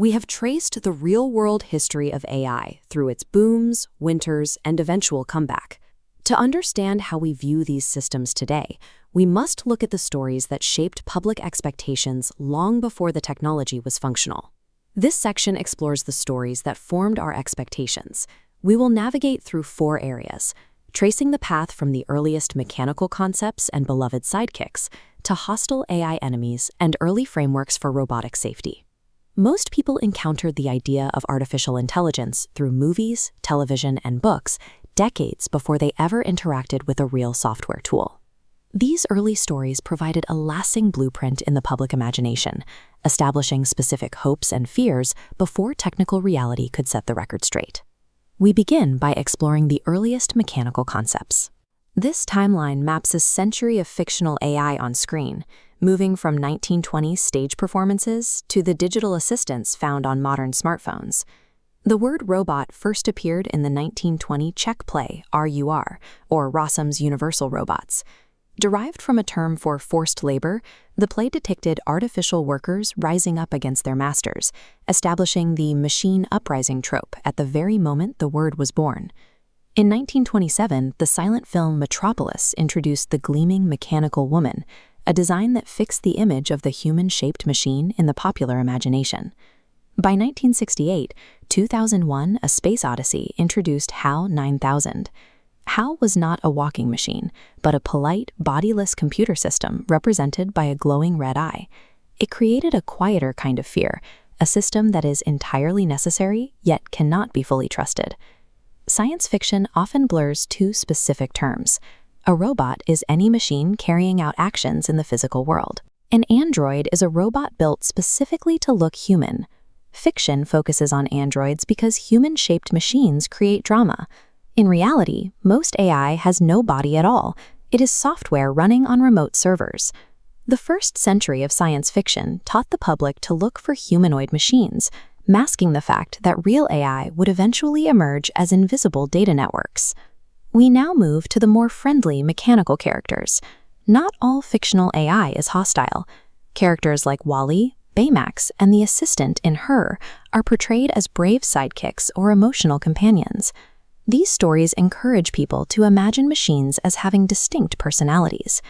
we have traced the real-world history of AI through its booms, winters, and eventual comeback. To understand how we view these systems today, we must look at the stories that shaped public expectations long before the technology was functional. This section explores the stories that formed our expectations. We will navigate through 4 areas, tracing the path from the earliest mechanical concepts and beloved sidekicks to hostile AI enemies and early frameworks for robotic safety. Most people encountered the idea of artificial intelligence through movies, television, and books decades before they ever interacted with a real software tool. These early stories provided a lasting blueprint in the public imagination, establishing specific hopes and fears before technical reality could set the record straight. We begin by exploring the earliest mechanical concepts. This timeline maps a century of fictional AI on screen, moving from 1920s stage performances to the digital assistants found on modern smartphones. The word robot first appeared in the 1920 Czech play R.U.R, or Rossum's Universal Robots. Derived from a term for forced labor, the play depicted artificial workers rising up against their masters, establishing the machine uprising trope at the very moment the word was born. In 1927, the silent film Metropolis introduced the gleaming mechanical woman, a design that fixed the image of the human-shaped machine in the popular imagination. By 1968, 2001: A Space Odyssey introduced HAL 9000. HAL was not a walking machine, but a polite, bodiless computer system represented by a glowing red eye. It created a quieter kind of fear, a system that is entirely necessary yet cannot be fully trusted. Science fiction often blurs 2 specific terms. A robot is any machine carrying out actions in the physical world. An android is a robot built specifically to look human. Fiction focuses on androids because human-shaped machines create drama. In reality, most AI has no body at all. It is software running on remote servers. The first century of science fiction taught the public to look for humanoid machines, masking the fact that real AI would eventually emerge as invisible data networks. We now move to the more friendly mechanical characters. Not all fictional AI is hostile. Characters like Wall-E, Baymax, and the assistant in R.U.R are portrayed as brave sidekicks or emotional companions. These stories encourage people to imagine machines as having distinct personalities.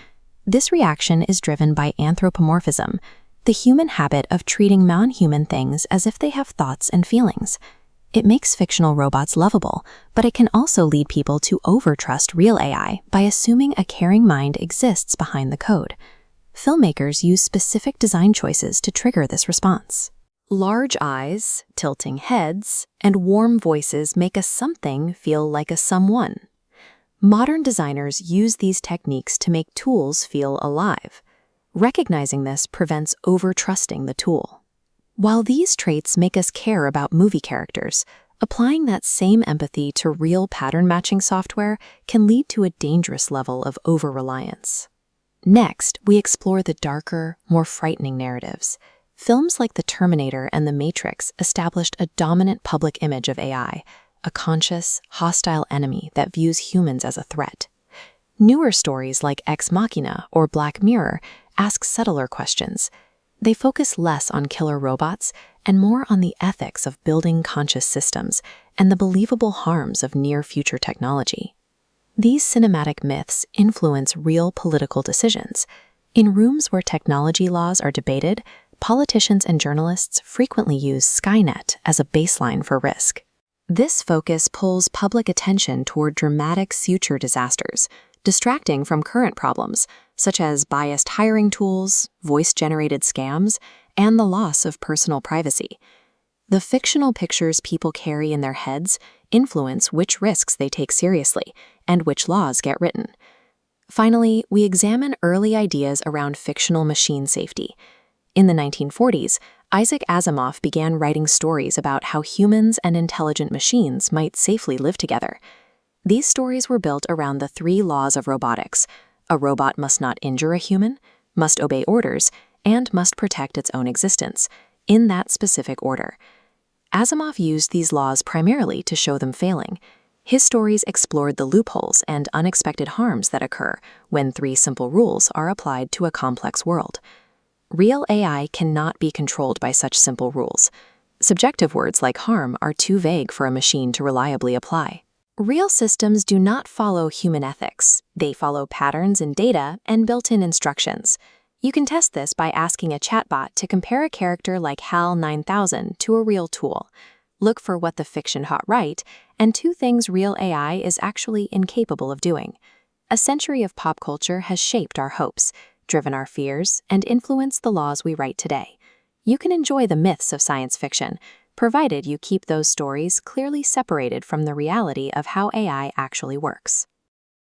This reaction is driven by anthropomorphism, the human habit of treating non-human things as if they have thoughts and feelings. It makes fictional robots lovable, but it can also lead people to overtrust real AI by assuming a caring mind exists behind the code. Filmmakers use specific design choices to trigger this response. Large eyes, tilting heads, and warm voices make a something feel like a someone. Modern designers use these techniques to make tools feel alive. Recognizing this prevents overtrusting the tool. While these traits make us care about movie characters, applying that same empathy to real pattern-matching software can lead to a dangerous level of over-reliance. Next, we explore the darker, more frightening narratives. Films like The Terminator and The Matrix established a dominant public image of AI, a conscious, hostile enemy that views humans as a threat. Newer stories like Ex Machina or Black Mirror ask subtler questions. They focus less on killer robots and more on the ethics of building conscious systems and the believable harms of near-future technology. These cinematic myths influence real political decisions. In rooms where technology laws are debated, politicians and journalists frequently use Skynet as a baseline for risk. This focus pulls public attention toward dramatic future disasters, distracting from current problems, such as biased hiring tools, voice-generated scams, and the loss of personal privacy. The fictional pictures people carry in their heads influence which risks they take seriously and which laws get written. Finally, we examine early ideas around fictional machine safety. In the 1940s, Isaac Asimov began writing stories about how humans and intelligent machines might safely live together. These stories were built around the 3 laws of robotics. A robot must not injure a human, must obey orders, and must protect its own existence, in that specific order. Asimov used these laws primarily to show them failing. His stories explored the loopholes and unexpected harms that occur when 3 simple rules are applied to a complex world. Real AI cannot be controlled by such simple rules. Subjective words like harm are too vague for a machine to reliably apply. Real systems do not follow human ethics. They follow patterns in data and built-in instructions. You can test this by asking a chatbot to compare a character like HAL 9000 to a real tool. Look for what the fiction hot right and 2 things real AI is actually incapable of doing. A century of pop culture has shaped our hopes, driven our fears, and influenced the laws we write today. You can enjoy the myths of science fiction, provided you keep those stories clearly separated from the reality of how AI actually works.